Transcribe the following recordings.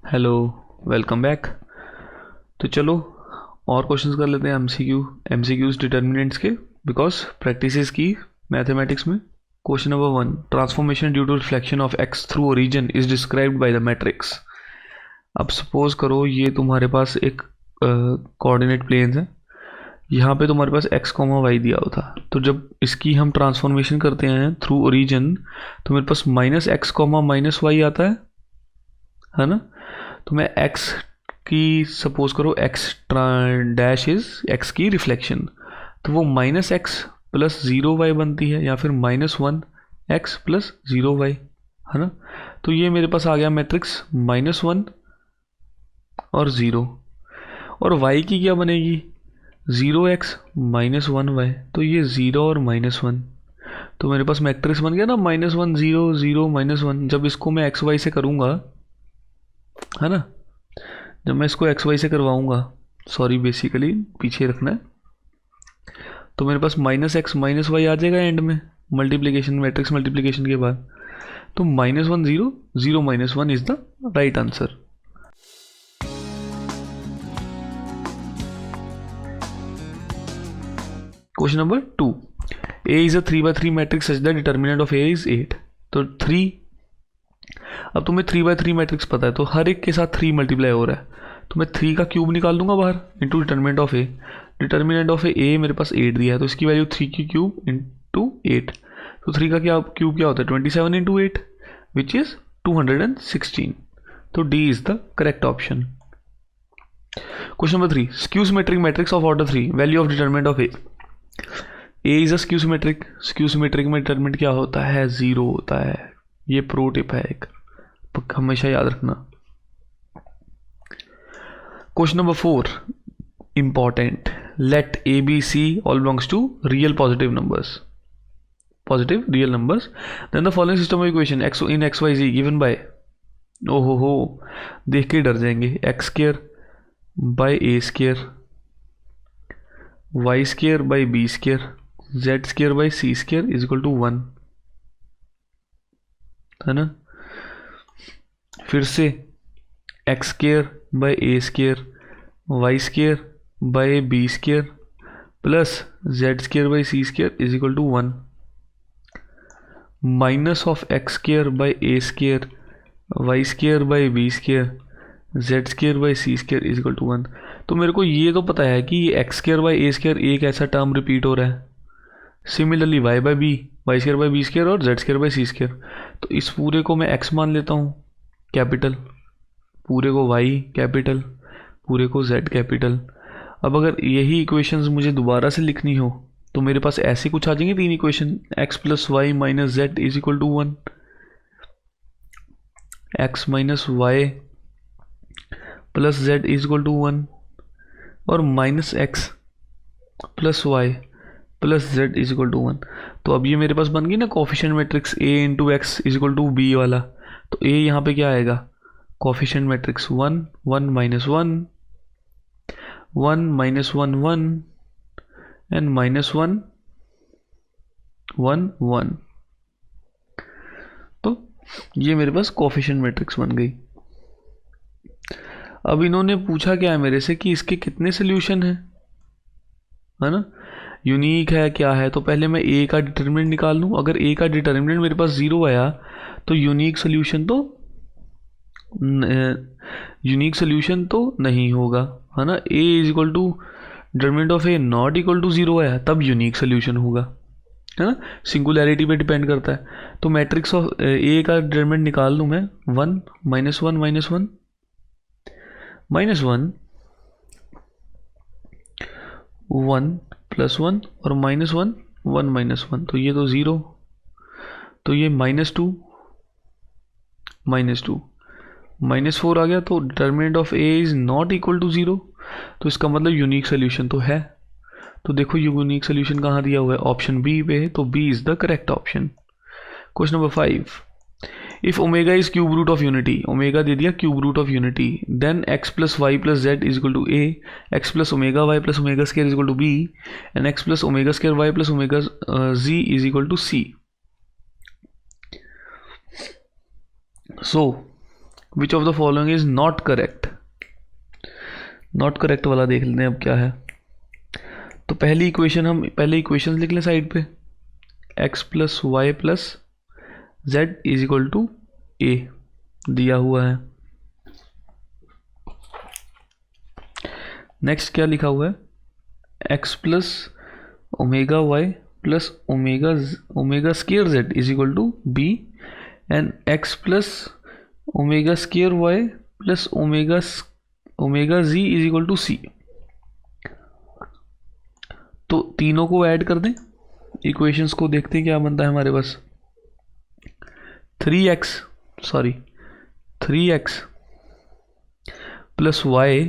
Hello, welcome back. तो चलो और क्वेश्चंस कर लेते हैं एमसीक्यूज डिटर्मिनेंट्स के, बिकॉज प्रैक्टिस की मैथमेटिक्स में। Question number 1, transformation due to reflection of x through origin is described by the matrix. अब सपोज करो ये तुम्हारे पास एक कोऑर्डिनेट प्लेन है, यहाँ पे तुम्हारे पास एक्स कॉमा वाई दिया हुआ था। तो जब इसकी हम ट्रांसफॉर्मेशन करते हैं थ्रू ओरिजिन तो मेरे पास minus x comma minus y आता है ना। तो मैं x की सपोज करो x डैश इज x की रिफ्लेक्शन, तो वो minus x plus zero y बनती है, या फिर minus one x plus zero y, है ना। तो ये मेरे पास आ गया मैट्रिक्स माइनस वन और ज़ीरो। और y की क्या बनेगी, zero x minus one y, तो ये ज़ीरो और माइनस वन। तो मेरे पास मैट्रिक्स बन गया ना minus one zero zero minus one. जब इसको मैं एक्स वाई से करूँगा, है ना, जब मैं इसको एक्स वाई से करवाऊंगा, सॉरी बेसिकली पीछे रखना है, तो मेरे पास माइनस एक्स माइनस वाई आ जाएगा एंड में, मल्टीप्लीकेशन मैट्रिक्स मल्टीप्लीकेशन के बाद। तो minus one zero zero minus one is the right answer. Question number 2, A is a 3x3 matrix such the determinant of A is 8। तो 3, अब तुम्हें 3x3 matrix पता है, तो हर एक के साथ 3 मल्टीप्लाई हो रहा है, तो मैं 3 का क्यूब निकाल दूंगा बाहर into determinant of A. Determinant of A मेरे पास 8 दिया है, तो इसकी वैल्यू 3 की क्यूब इंटू 8। तो 3 का क्या क्यूब क्या होता है, 27 इंटू 8 विच इज 216। तो D is the correct option. Question number 3, skew symmetric matrix of order 3, value of determinant of A is a skew symmetric. Skew symmetric में डिटर्मिनेंट क्या होता है, जीरो होता है। ये प्रो टिप है एक, हमेशा याद रखना। Question number 4, important, let a b c all belongs to real positive numbers, positive real numbers, then the following system of equation x in x y z given by, ओ हो देख के डर जाएंगे, x square by a square, y square by b square, z square by c square is equal to 1, है ना। फिर से x square by a square, y square by b square plus z square by c square is equal to 1, minus of x square by a square, y square by b square, z square by c square is equal to 1। तो मेरे को ये तो पता है कि x square by a square एक ऐसा टर्म रिपीट हो रहा है, similarly y by b, y square by b square और z square by c square. तो इस पूरे को मैं एक्स मान लेता हूँ कैपिटल, पूरे को वाई कैपिटल, पूरे को जेड कैपिटल। अब अगर यही इक्वेशंस मुझे दोबारा से लिखनी हो तो मेरे पास ऐसे कुछ आ जाएंगे 3 equation, x plus y minus z is equal to 1, x minus y plus z is equal to 1, और minus x plus y plus z is equal to 1। तो अब ये मेरे पास बन गई ना coefficient matrix A into x is equal to B वाला। तो ए यहाँ पे क्या आएगा, coefficient matrix 1 1 minus 1 1 minus 1 1 and minus 1 1 1। तो ये मेरे पास कोफिशिएंट मैट्रिक्स बन गई। अब इन्होंने पूछा क्या है मेरे से कि इसके कितने सोल्यूशन है ना, यूनिक है क्या है। तो पहले मैं ए का डिटर्मिनेंट निकाल लूँ। अगर ए का डिटर्मिनेंट मेरे पास 0 आया तो यूनिक सोल्यूशन तो नहीं होगा, है ना। A is equal to determinant of A not equal to 0 आया तब यूनिक सोल्यूशन होगा, है ना। सिंगुलैरिटी पे डिपेंड करता है। तो मैट्रिक्स ऑफ ए का डिटर्मिनेंट निकाल लूँ मैं, 1 माइनस 1 माइनस 1 माइनस 1 1 प्लस 1 और माइनस 1 1 माइनस 1, तो ये तो 0, तो ये माइनस 2 माइनस 2 माइनस 4 आ गया। तो determinant of A is not equal to 0, तो इसका मतलब यूनिक सोल्यूशन तो है। तो देखो यूनिक सोल्यूशन कहाँ दिया हुआ है, ऑप्शन बी पे है, तो B is the correct option. Question number 5, if omega is cube root of unity, omega दे दिया cube root of unity, then x plus y plus z is equal to a, x plus omega y plus omega square is equal to b, and x plus omega square y plus omega z is equal to c. So which of the following is not correct. Not correct वाला देख लेते हैं अब क्या है। तो पहली equation, हम पहले इक्वेशन लिख लें साइड पे, x plus y plus z is equal to a दिया हुआ है। नेक्स्ट क्या लिखा हुआ है, x plus omega y plus omega square z is equal to b and x plus omega square y plus omega z is equal to c. तो तीनों को ऐड कर दें, इक्वेशंस को देखते हैं क्या बनता है हमारे पास। 3x plus y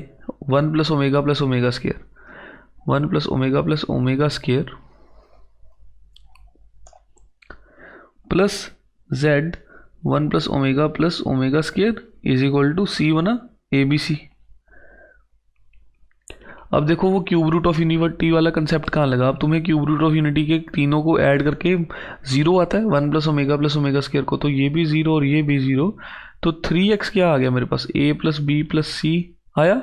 1 plus omega square 1 plus omega square plus z 1 plus omega square is equal to c बना ABC। अब देखो वो क्यूब रूट ऑफ यूनिटी वाला कंसेप्ट कहाँ लगा। अब तुम्हें क्यूब रूट ऑफ यूनिटी के तीनों को ऐड करके जीरो आता है, 1 प्लस ओमेगा स्केयर को, तो ये भी जीरो और ये भी जीरो। तो 3x क्या आ गया मेरे पास, a plus b plus c आया,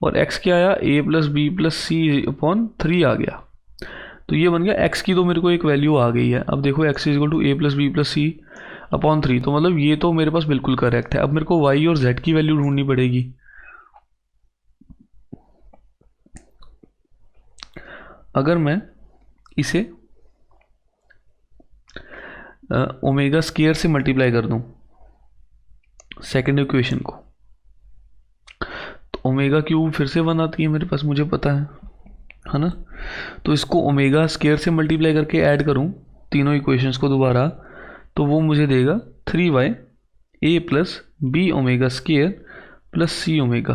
और x क्या आया, a plus b plus c upon 3 आ गया। तो ये बन गया x की, तो मेरे को एक वैल्यू आ गई है। अब देखो x is equal to a plus b plus c upon 3, तो मतलब ये तो मेरे पास बिल्कुल करेक्ट है। अब मेरे को y और z की वैल्यू ढूंढनी पड़ेगी। अगर मैं इसे ओमेगा स्केयर से मल्टीप्लाई कर दूं सेकेंड इक्वेशन को, तो ओमेगा क्यूब फिर से 1 आती है मेरे पास, मुझे पता है ना। तो इसको ओमेगा स्केयर से मल्टीप्लाई करके ऐड करूं तीनों इक्वेशंस को दोबारा, तो वो मुझे देगा 3y a plus b omega square plus c omega.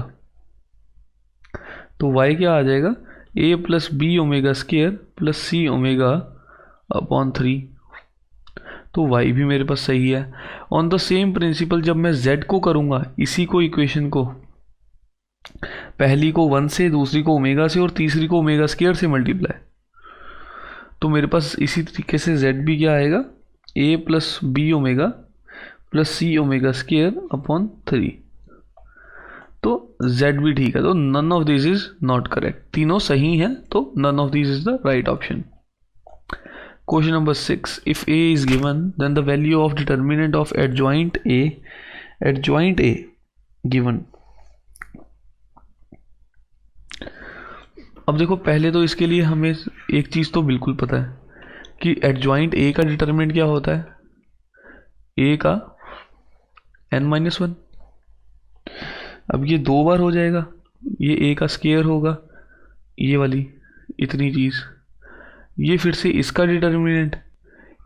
तो y क्या आ जाएगा, a plus b omega square plus c omega upon 3। तो y भी मेरे पास सही है। ऑन द सेम प्रिंसिपल जब मैं z को करूँगा, इसी को इक्वेशन को, पहली को 1 से, दूसरी को ओमेगा से और तीसरी को ओमेगा स्केयर से मल्टीप्लाई, तो मेरे पास इसी तरीके से z भी क्या आएगा, a plus b omega plus c omega square upon 3। तो z भी ठीक है। तो none of this is not correct, तीनों सही हैं, तो none of this is the right option. Question number 6, if a is given then the value of determinant of adjoint a given. अब देखो पहले तो इसके लिए हमें एक चीज तो बिल्कुल पता है कि एडजॉइंट a का डिटर्मिनेंट क्या होता है, a का n-1। अब ये 2 बार हो जाएगा, ये a का स्केयर होगा, ये वाली इतनी चीज, ये फिर से इसका डिटर्मिनेंट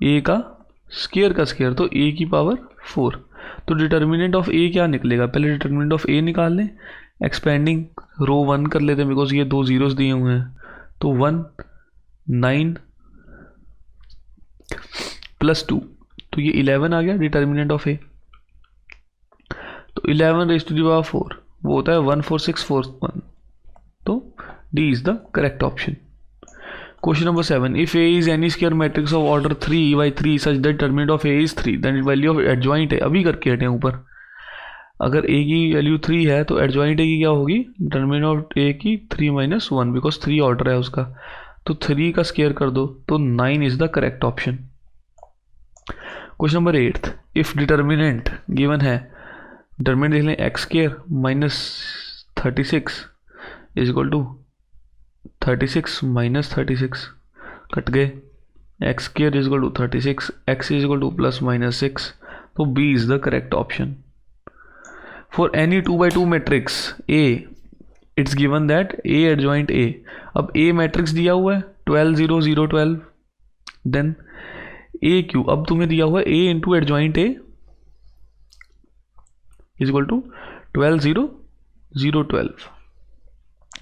a का स्केयर, तो a की पावर 4। तो डिटर्मिनेंट ऑफ a क्या निकलेगा, पहले डिटर्मिनेंट ऑफ a निकाल लें, एक्सपेंडिंग रो 1 कर लेते हैं बिकॉज ये 2 जीरोस दिए हुए हैं। तो 1 9 प्लस 2, तो ये 11 आ गया डिटर्मिनेंट ऑफ a। तो 11 रेज़ टू द पावर 4 वो होता है 14641। तो D is the correct option. Question number 7, if a is any square matrix of order 3 such that determinant of a is 3 then value of adjoint है, अभी करके हटे ऊपर, अगर a की वैल्यू 3 है तो एडजॉइंट a की क्या होगी, डिटर्मिनेंट ऑफ a की 3 - 1 बिकॉज 3 ऑर्डर है उसका, तो 3 का स्केयर कर दो, तो 9 is the correct option. Question number 8, if determinant given है, डिटर्मिनेंट देख लें, x square minus 36 is equal to 36 minus 36 cut गए, x square is equal to 36, x is equal to plus minus 6, तो B is the correct option. For any 2x2 matrix A it's given that A adjoint A। अब A matrix दिया हुआ है 12 0 0 12, then A Q, अब तुम्हें दिया हुआ है A into adjoint A is equal to 12 0 0 12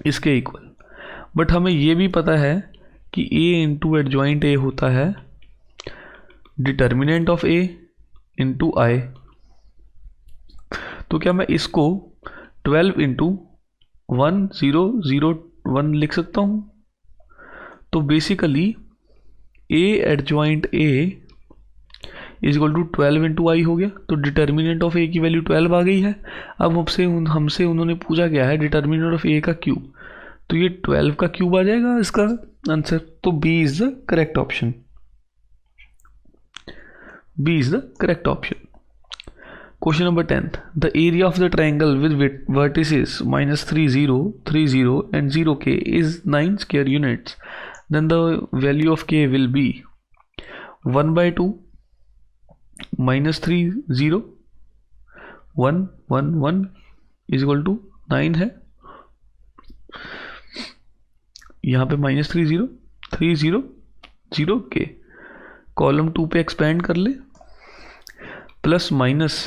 इसके इक्वल। बट हमें ये भी पता है कि A इंटू एडजॉइंट A होता है determinant of A into I। तो क्या मैं इसको 12 इंटू 1 0 0 1 लिख सकता हूँ। तो basically A adjoint A is equal to 12 into I हो गया, तो डिटर्मिनेंट ऑफ ए की वैल्यू 12 आ गई है। अब हमसे उन्होंने पूछा क्या है, डिटर्मिनेंट ऑफ ए का क्यूब, तो ये 12 का क्यूब आ जाएगा इसका आंसर। तो B is the correct option, B is the correct option. Question number 10th. The area of the triangle with vertices -3, 0, 3, 0 and 0k is 9 square units. Then the value of k will be 1/2 -3, 0, 1, 1, 1 is equal to 9 है। यहाँ पे -3, 0, 3, 0, 0k। Column 2 पे expand कर ले, plus minus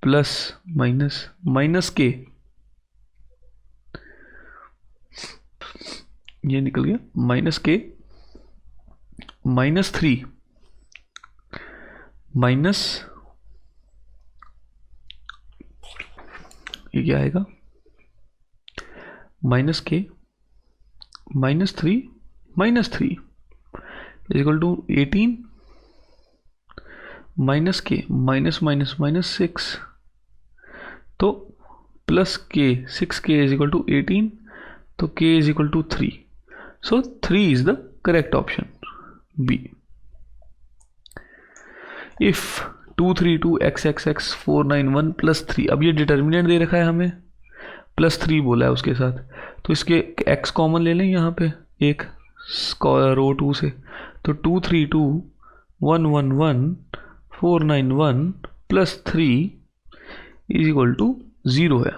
plus minus minus के, ये निकल गया माइनस के, -3 माइनस, ये क्या आएगा, माइनस के -3 -3 इज इक्वल टू 18 माइनस के -6, तो प्लस के 6k इज इक्वल टू 18, तो k is equal to 3, so 3 is the correct option B. If 232 xxx 491 +3, अब ये डिटर्मिनेंट दे रखा है हमें, +3 बोला है उसके साथ, तो इसके x कॉमन ले लें यहाँ पे एक रो 2 से, तो 232 111 491 +3 इज इक्वल टू 0 है।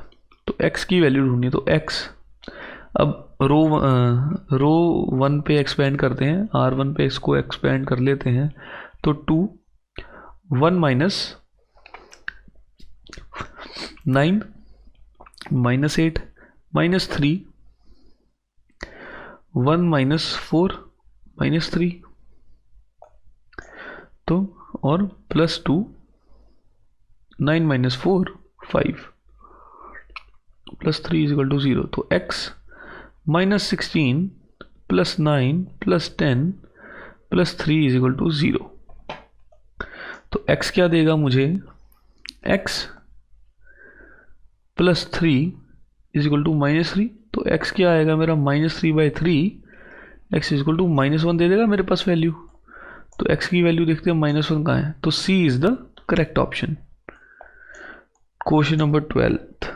तो x की वैल्यू ढूंढनी है, तो x, अब रो 1 पे एक्सपेंड करते हैं, R1 पे इसको एक्सपेंड कर लेते हैं, तो 2 1 माइनस 9 -8 -3 1 -4 -3, तो और +2 9 - 4 5 +3 इज इक्वल टू 0, तो x -16 +9 +10 +3 इज इक्वल टू 0। तो x क्या देगा मुझे, x +3 इज इक्वल टू -3, तो x क्या आएगा मेरा -3/3, x इज इक्वल टू -1 दे देगा मेरे पास वैल्यू, तो x की वैल्यू देखते हैं -1 कहाँ है, तो C is the correct option. Question number 12th.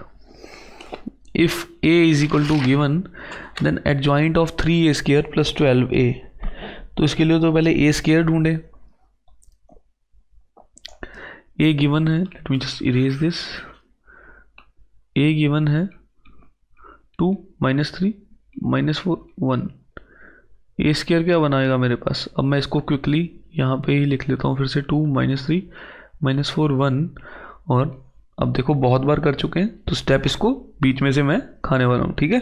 If a is equal to given, then adjoint of 3a² plus 12a. तो इसके लिए तो पहले a² ढूंढे, a given है, let me just erase this, a given है 2 -3 -4 1, a² क्या बनाएगा मेरे पास, अब मैं इसको क्विकली यहाँ पे ही लिख लेता हूँ फिर से, 2 -3 -4 1, और अब देखो बहुत बार कर चुके हैं, तो स्टेप इसको बीच में से मैं खाने वाला हूँ, ठीक है।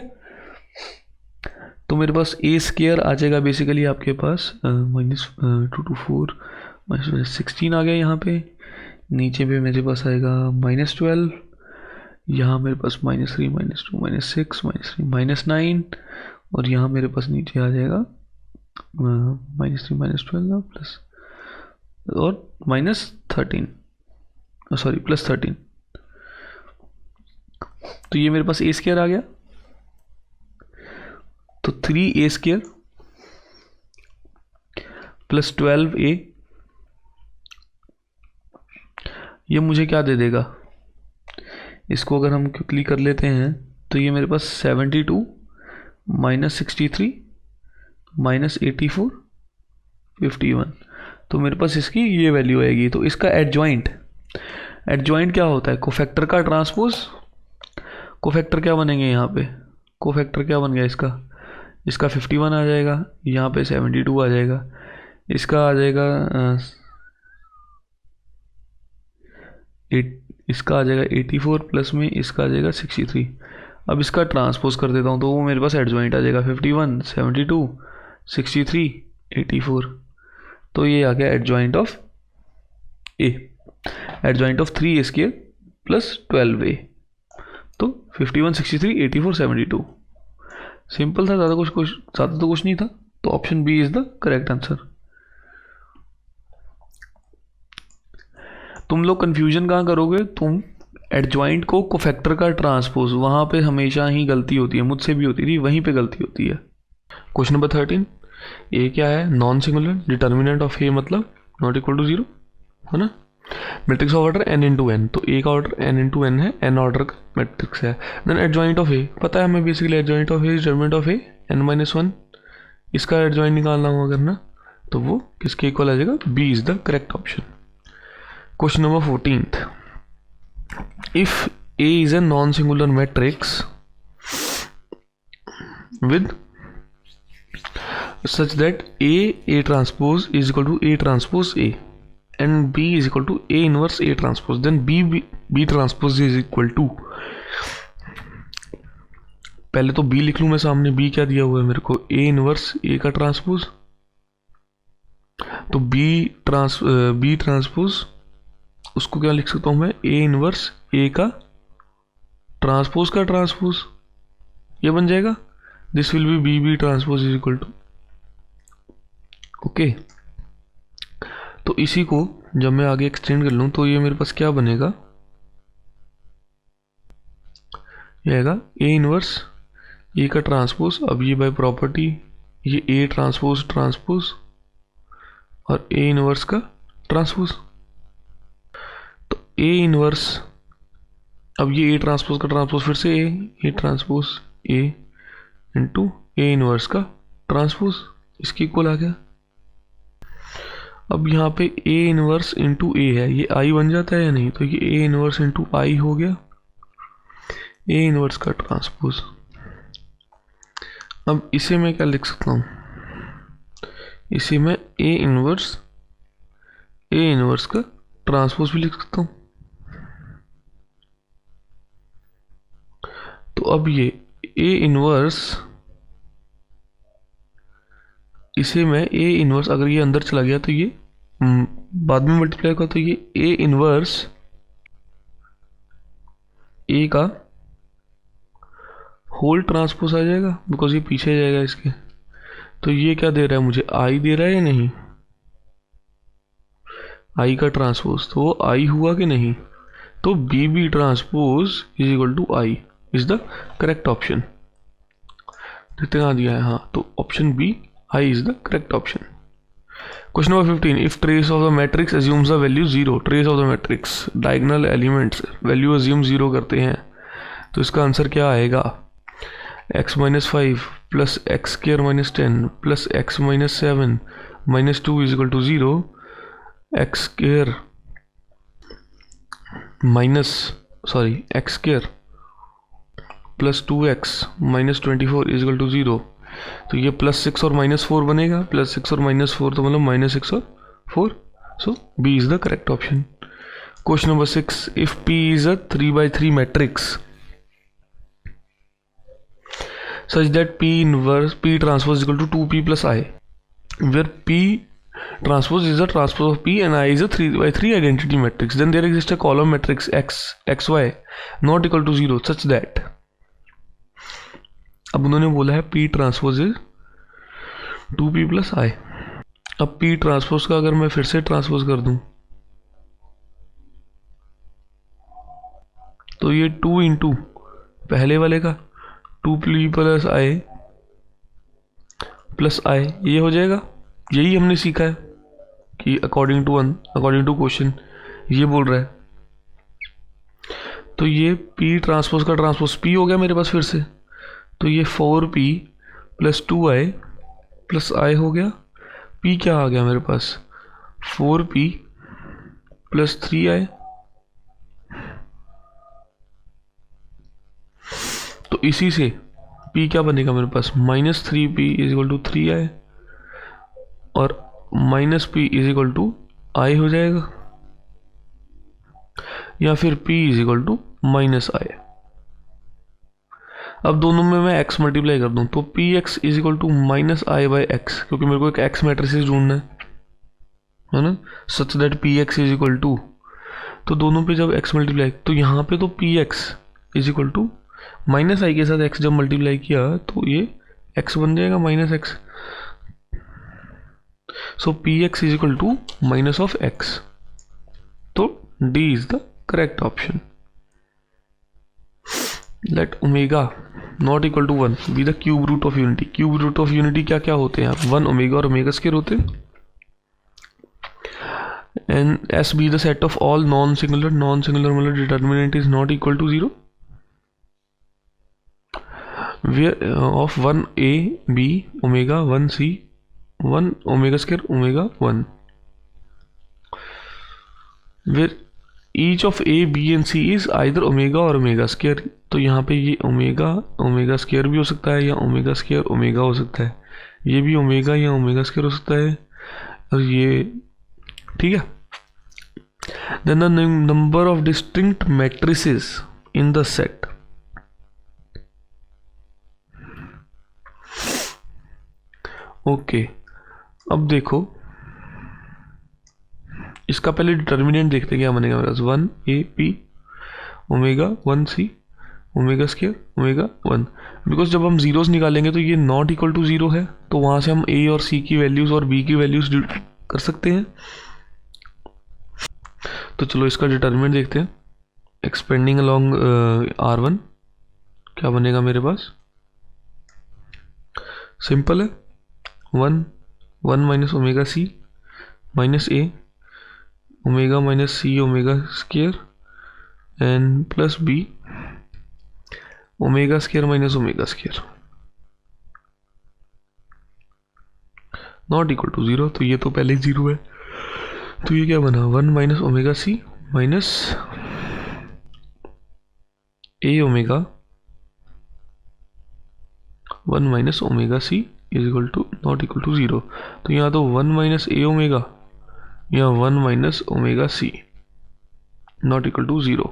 तो मेरे पास a² आ जाएगा बेसिकली आपके पास -2 to 4 -16 आ गया यहाँ पे, नीचे पे मेरे पास आएगा -12, यहाँ मेरे पास -3 -2 -6 -3 -9, और यहाँ मेरे पास नीचे आ जाएगा -3 -12 प्लस और -13, सॉरी +13, तो ये मेरे पास a² आ गया, तो 3a² प्लस 12a, ये मुझे क्या दे देगा, इसको अगर हम क्विकली कर लेते हैं तो ये मेरे पास 72 -63 -84 51, तो मेरे पास इसकी ये वैल्यू आएगी। तो इसका एडजॉइंट क्या होता है, कोफैक्टर का ट्रांसपोज, कोफैक्टर क्या बनेंगे यहाँ पे, कोफैक्टर क्या बन गया इसका 51 आ जाएगा, यहाँ पे 72 आ जाएगा, इसका आ जाएगा इसका आ जाएगा 84 प्लस में इसका आ जाएगा 63। अब इसका ट्रांसपोज कर देता हूँ तो वो मेरे पास एडजॉइंट आ जाएगा 51 72 63 84, तो ये आ गया adjoint of A, adjoint of 3a² plus 12a, तो 51 63 84 72, सिंपल था, ज़्यादा तो कुछ नहीं था, तो option B is the correct answer. तुम लोग कन्फ्यूजन कहाँ करोगे, तुम एडजॉइंट को कोफैक्टर का ट्रांसपोज, वहाँ पे हमेशा ही गलती होती है, मुझसे भी होती थी, वहीं पे गलती होती है। क्वेश्चन नंबर 13, ए क्या है, non singular, determinant of A मतलब नॉट इक्वल टू 0, है ना। Matrix of order n into n, तो ए का ऑर्डर n इंटू एन है, n ऑर्डर का मैट्रिक्स है। देन एडजॉइंट ऑफ ए, पता है हमें basically adjoint of A is determinant of A n-1, इसका एडजॉइंट निकालना होगा करना, तो वो किसके इक्वल आ जाएगा, B is the correct option. Question number 14, if A is a non-singular matrix with such that A transpose is equal to A transpose A and B is equal to A inverse A transpose, then B transpose is equal to, पहले तो B लिख लूँ मैं सामने, B क्या दिया हुआ है मेरे को, A इनवर्स A का ट्रांसपोज, तो B ट्रांसपोज उसको क्या लिख सकता हूँ मैं, A इनवर्स A का ट्रांसपोज, ये बन जाएगा, this will be B transpose is equal to, okay. तो इसी को जब मैं आगे एक्सटेंड कर लूँ तो ये मेरे पास क्या बनेगा, ये आएगा ए इनवर्स ए का ट्रांसपोज, अब ये बाय प्रॉपर्टी ये ए ट्रांसपोज और ए इनवर्स का ट्रांसपोज, तो ए इनवर्स, अब ये ए ट्रांसपोज का ट्रांसपोज फिर से A transpose A into A inverse का ट्रांसपोज, इसकी इक्वल आ गया। अब यहाँ पे ए इनवर्स इंटू ए है, ये आई बन जाता है या नहीं, तो ये ए इनवर्स इंटू आई हो गया, ए इनवर्स का ट्रांसपोज। अब इसे मैं क्या लिख सकता हूँ, इसे मैं ए इनवर्स का ट्रांसपोज भी लिख सकता हूँ। तो अब ये ए इनवर्स, इसे मैं ए इनवर्स, अगर ये अंदर चला गया तो ये बाद में मल्टीप्लाई होगा, तो ये ए इनवर्स ए का होल ट्रांसपोज आ जाएगा, बिकॉज ये पीछे जाएगा इसके। तो ये क्या दे रहा है मुझे, आई दे रहा है या नहीं, आई का ट्रांसपोज, तो वो आई हुआ कि नहीं, तो B transpose is equal to I is the correct option. कितना दिया है, हाँ, तो option B I is the correct option. Question number 15. If trace of the matrix assumes the value 0, trace of the matrix diagonal elements value assume 0 करते हैं, तो इसका answer क्या आएगा, x minus 5 plus x square minus 10 plus x minus 7 minus 2 is equal to 0, x square plus 2x minus 24 is equal to 0, तो ये +6 और -4 बनेगा, +6 और -4 तो मतलब -6 और 4, so B is the correct option. Question number 6, if P is a 3x3 matrix such that P transpose is equal to 2P plus I, where P transpose is the transpose of P and I is a 3x3 identity matrix, then there exists a column matrix xy not equal to 0 such that, अब उन्होंने बोला है P transpose is 2P plus I। अब P transpose का अगर मैं फिर से ट्रांसपोज कर दूं तो ये 2 इंटू पहले वाले का 2P plus I plus I ये हो जाएगा। यही हमने सीखा है कि अकॉर्डिंग टू क्वेश्चन ये बोल रहा है, तो ये P ट्रांसपोज का ट्रांसपोज P हो गया मेरे पास फिर से, तो ये 4P plus 2I plus I हो गया। P क्या आ गया मेरे पास, 4P प्लस 3I, तो इसी से P क्या बनेगा मेरे पास, -3P is equal to 3I और -P is equal to I हो जाएगा, या फिर P is equal to -I। अब दोनों में मैं x मल्टीप्लाई कर दूं तो Px is equal to -I/x, क्योंकि मेरे को एक x मैट्रिसेस ढूंढना है ना, such that Px is equal to, तो दोनों पे जब x मल्टीप्लाई, तो यहाँ पे तो Px is equal to -I के साथ x जब मल्टीप्लाई किया तो ये x बन जाएगा -x, so Px is equal to -(x), तो D is the correct option. Let omega not equal to 1 be the cube root of unity. Cube root of unity क्या क्या होते हैं? 1 ओमेगा और ओमेगा स्क्वायर होते हैं. And S be the set of all non singular. Non singular मतलब determinant is not equal to 0 where of 1a b omega 1c 1 omega square omega 1 where each of a b and c is either omega और omega square. तो यहाँ पे ये omega omega square भी हो सकता है या ओमेगा स्क्वायर ओमेगा हो सकता है. ये भी ओमेगा या ओमेगा स्क्वायर हो सकता है और ये ठीक है. Then the number of distinct matrices in the set. Okay अब देखो इसका पहले डिटर्मिनेंट देखते हैं क्या बनेगा मेरे पास. 1 a p omega 1 c omega square omega 1. Because जब हम जीरोस निकालेंगे तो ये नॉट इक्वल टू 0 है, तो वहां से हम ए और सी की वैल्यूज और बी की वैल्यूज कर सकते हैं. तो चलो इसका डिटर्मिनेंट देखते हैं. एक्सपेंडिंग अलोंग R1 क्या बनेगा मेरे पास. सिंपल है. 1 minus omega c minus a omega minus c omega square and plus b omega square minus omega square not equal to 0. तो ये तो पहले ही 0 है. तो ये क्या बना 1 minus omega c minus a omega 1 minus omega c is equal to not equal to 0. तो यहाँ तो 1 माइनस ए ओमेगा या 1 minus omega c not equal to 0.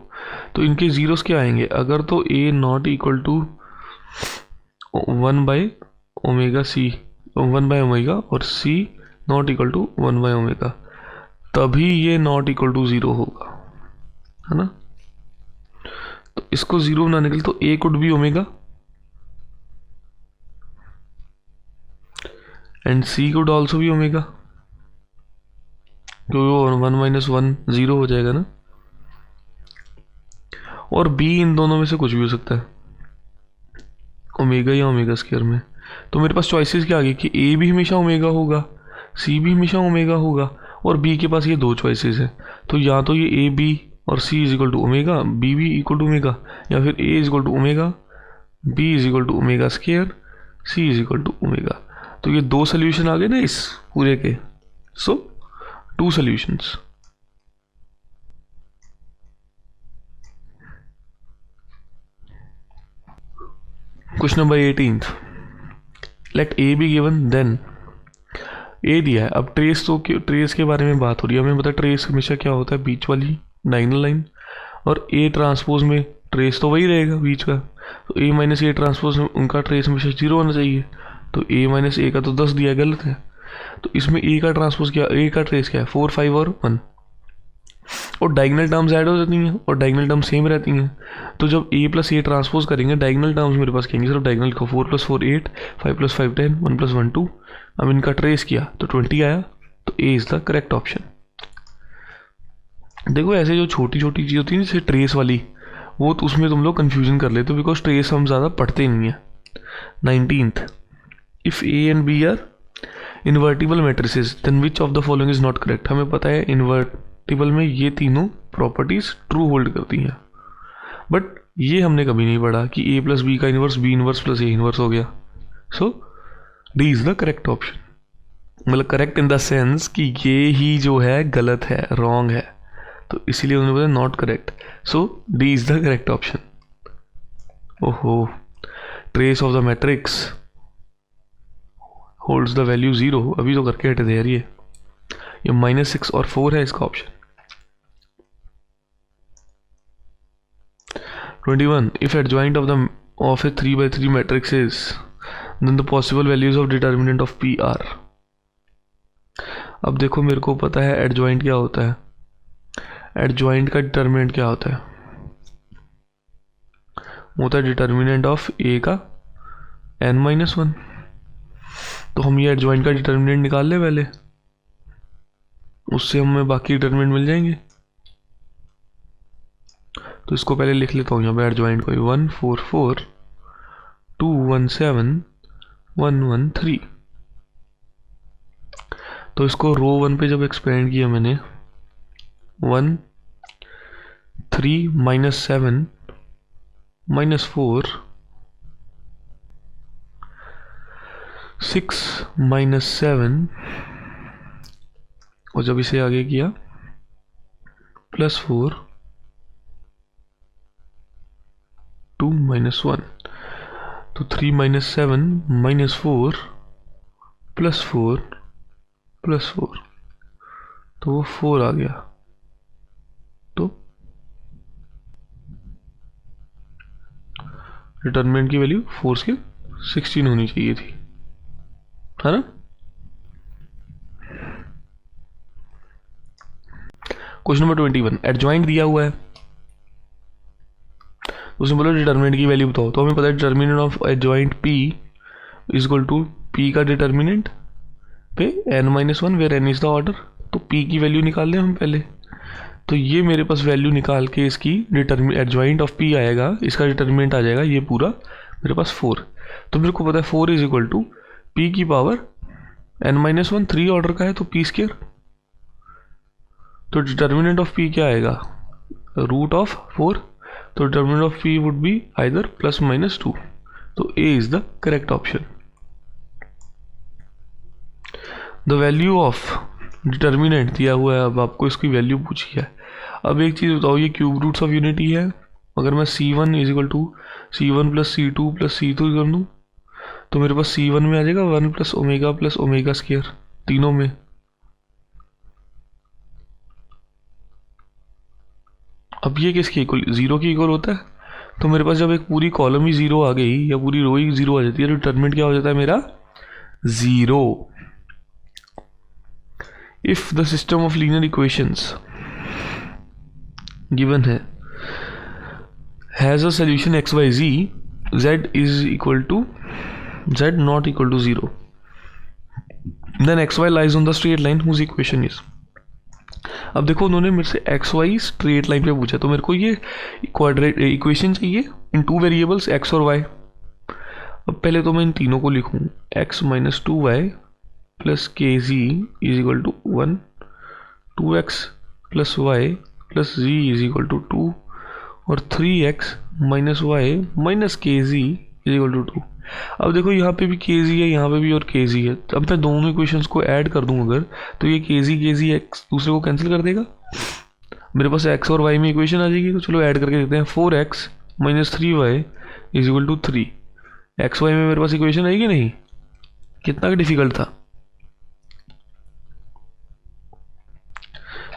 तो इनके जीरोस क्या आएंगे अगर तो a not equal to 1 by omega c 1 by omega और c not equal to 1 by omega, तभी ये नॉट इक्वल टू 0 होगा, है ना. तो इसको 0 बनाने के लिए तो a could be omega and c could also भी ओमेगा, क्योंकि 1 माइनस 1 0 हो जाएगा ना. और बी इन दोनों में से कुछ भी हो सकता है, ओमेगा या ओमेगा स्क्वायर में. तो मेरे पास चॉइसेस क्या आ गई कि ए भी हमेशा ओमेगा होगा, सी भी हमेशा ओमेगा होगा, और बी के पास ये दो चॉइसेस है. तो या तो ये ए बी और c is equal to omega, b भी इक्वल टू ओमेगा, या फिर a is equal to omega, b is equal to omega square, c is equal to omega. तो ये दो सोल्यूशन आ गए ना इस पूरे के. So 2 solutions. Question number 18. Let A B given then A दिया है. अब ट्रेस के बारे में बात हो रही है. हमें पता है ट्रेस हमेशा क्या होता है, बीच वाली डायगोनल लाइन, और ए ट्रांसपोज में ट्रेस तो वही रहेगा बीच का. तो ए माइनस ए ट्रांसपोज में उनका ट्रेस हमेशा 0 होना चाहिए. तो ए माइनस ए का तो 10 दिया, गलत है. तो इसमें ए का ट्रांसपोज क्या, ए का ट्रेस क्या है 4 5 और 1, और डायगोनल टर्म्स ऐड हो जाती हैं और डायगोनल टर्म्स सेम रहती हैं. तो जब ए प्लस ए ट्रांसपोज करेंगे डायगोनल टर्म्स मेरे पास कहेंगे सिर्फ डायगोनल को 4 + 4 8 5 + 5 10 1 + 1 2. अब इनका ट्रेस किया तो 20 आया. तो ए इज द करेक्ट ऑप्शन. देखो ऐसे जो छोटी छोटी चीज़ होती है जैसे ट्रेस वाली, वो तो उसमें तुम लोग कंफ्यूजन कर लेते हो बिकॉज ट्रेस हम ज़्यादा पढ़ते नहीं हैं. 19th. If A and B are invertible matrices then which of the following is not correct. हमें पता है इन्वर्टिबल में ये तीनों प्रॉपर्टीज ट्रू होल्ड करती हैं, बट ये हमने कभी नहीं पढ़ा कि ए प्लस बी का inverse B inverse plus A inverse हो गया. So D is the correct option. मतलब करेक्ट इन द सेंस कि ये ही जो है गलत है, रॉन्ग है, तो इसीलिए उन्होंने बोला not correct. So D is the correct option. ओहो, trace of the matrix holds the value 0. अभी तो करके हटे थे यार ये -6 और 4 है इसका option. 21. If adjoint of A 3/3 matrix is then the possible values of determinant of P are. अब देखो मेरे को पता है एडजॉइंट क्या होता है. एडजॉइंट का डिटर्मिनेंट क्या होता है, होता है डिटर्मिनेंट ऑफ ए का n-1. तो हम ये एडजॉइंट का डिटर्मिनेंट निकाल ले पहले, उससे हमें बाकी डिटर्मिनेंट मिल जाएंगे. तो इसको पहले लिख लेता हूँ यहाँ पे एडजॉइंट को 1 4 4 2 1 7 1 1 3। तो इसको रो 1 पे जब एक्सपेंड किया मैंने 1 3 -7 -4 6 -7 और जब इसे आगे किया +4 2 -1 तो 3 -7 -4 +4 +4 तो वो 4 आ गया। तो डिटरमिनेंट की वैल्यू 4 के 16 होनी चाहिए थी, है ना। क्वेश्चन नंबर 21, एडजॉइंट दिया हुआ है, उसमें बोलो डिटरमिनेंट की वैल्यू बताओ। तो हमें पता है determinant of adjoint P is equal to P का डिटरमिनेंट पे n-1 where n is the order. तो P की वैल्यू निकाल लें हम पहले। तो ये मेरे पास वैल्यू निकाल के इसकी एडजॉइंट ऑफ P आएगा, इसका डिटरमिनेंट आ जाएगा ये पूरा मेरे पास 4। तो मेरे को पता है 4 इज इक्वल टू P की पावर n-1 3 ऑर्डर का है तो P²। तो डिटरमिनेंट ऑफ P क्या आएगा, रूट ऑफ 4। तो determinant of P would be either +-2। तो A is the correct option. The value of determinant दिया हुआ है, अब आपको इसकी वैल्यू पूछी है। अब एक चीज़ बताओ, ये क्यूब रूट्स ऑफ यूनिटी है। अगर मैं C1 is equal to C1 + C2 + C3 कर दूँ तो मेरे पास C1 में आ जाएगा 1 + ω तीनों में। अब ये किसके इक्वल, 0 के इक्वल होता है। तो मेरे पास जब एक पूरी कॉलम ही 0 आ गई या पूरी रो ही 0 आ जाती है तो डिटरमिनेंट क्या हो जाता है मेरा 0। If the system of linear equations given है has a solution x y z, z is equal to z not equal to 0, then xy lies on the straight line whose equation is। अब देखो उन्होंने मेरे से x Y straight line पे पूछा, तो मेरे को ये क्वाड्रेट इक्वेशन चाहिए इन 2 वेरिएबल्स x और y। अब पहले तो मैं इन तीनों को लिखूँ x - 2y + kz is equal to 1, 2x + y + z is equal to 2 और 3x - y - kz is equal to 2। अब देखो यहाँ पे भी kz है, यहाँ पे भी और kz है। अब मैं दोनों इक्वेशंस को ऐड कर दूँ अगर, तो ये kz x दूसरे को कैंसिल कर देगा, मेरे पास x और y में इक्वेशन आ जाएगी। तो चलो ऐड करके देखते हैं, 4x - 3y is equal to 3। X y में मेरे पास इक्वेशन आएगी नहीं, कितना डिफिकल्ट था।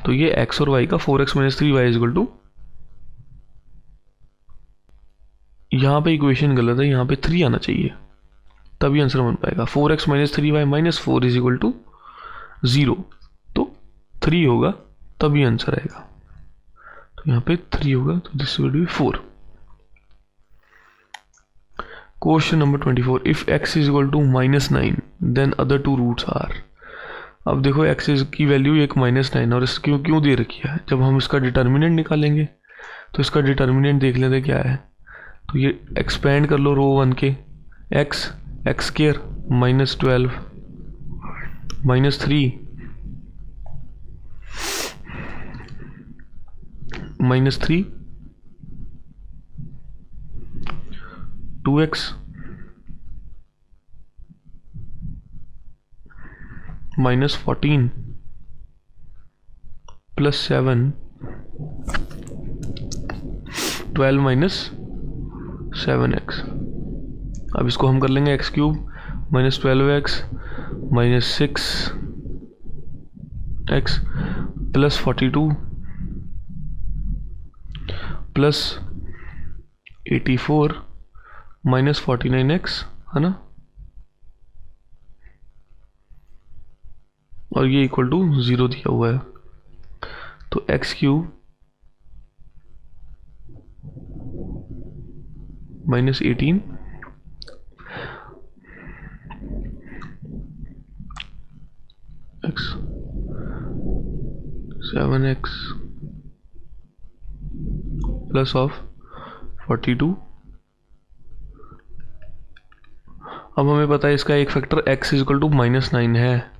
तो ये x और y का 4x - 3y is equal to, यहाँ पे इक्वेशन गलत है, यहाँ पे 3 आना चाहिए तभी आंसर बन पाएगा। 4x - 3y - 4 is equal to 0, तो 3 होगा तभी आंसर आएगा। तो यहाँ पे 3 होगा, तो this will be 4। Question number 24, if x is equal to -9 then other 2 roots are. अब देखो x की वैल्यू एक -9 और इस क्यों दे रखी है। जब हम इसका डिटर्मिनेंट निकालेंगे तो इसका डिटर्मिनेंट देख लेते क्या है। तो ये एक्सपेंड कर लो रो 1 के, x (x² -12 -3 -3 2x -14 +7 12 - 7x। अब इसको हम कर लेंगे x³ -12x -6x +42 +84 -49x, है ना। और ये इक्वल टू 0 दिया हुआ है। तो x³ -18 x 7x plus of 42। अब हमें पता है इसका एक फैक्टर x इक्वल टू -9 है,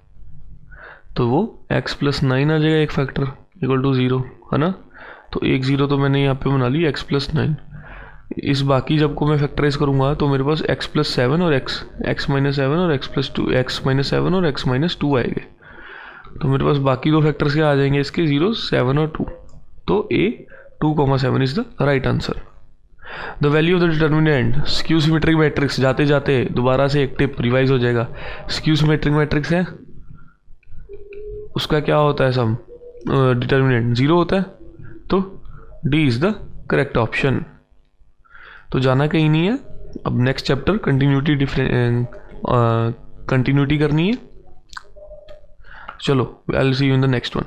तो वो x प्लस 9 आ जाएगा एक फैक्टर इक्वल टू 0, है ना। तो एक 0 तो मैंने यहाँ पे बना ली x प्लस 9। इस बाकी जब को मैं फैक्टराइज करूँगा तो मेरे पास x प्लस 7 और x माइनस 7 और x प्लस 2, x माइनस 7 और x माइनस 2 आएंगे। तो मेरे पास बाकी दो फैक्टर्स क्या आ जाएंगे इसके, 0, 7 और 2। तो A 2,7 is the right answer. The value of the determinant skew symmetric matrix, जाते जाते दोबारा से एक टिप रिवाइज हो जाएगा। स्क्यू सिमेट्रिक मैट्रिक्स है, उसका क्या होता है सम, डिटर्मिनेंट 0 होता है, तो D is the correct option. तो जाना कहीं नहीं है। अब नेक्स्ट चैप्टर कंटिन्यूटी करनी है। चलो, I will see you in the next one.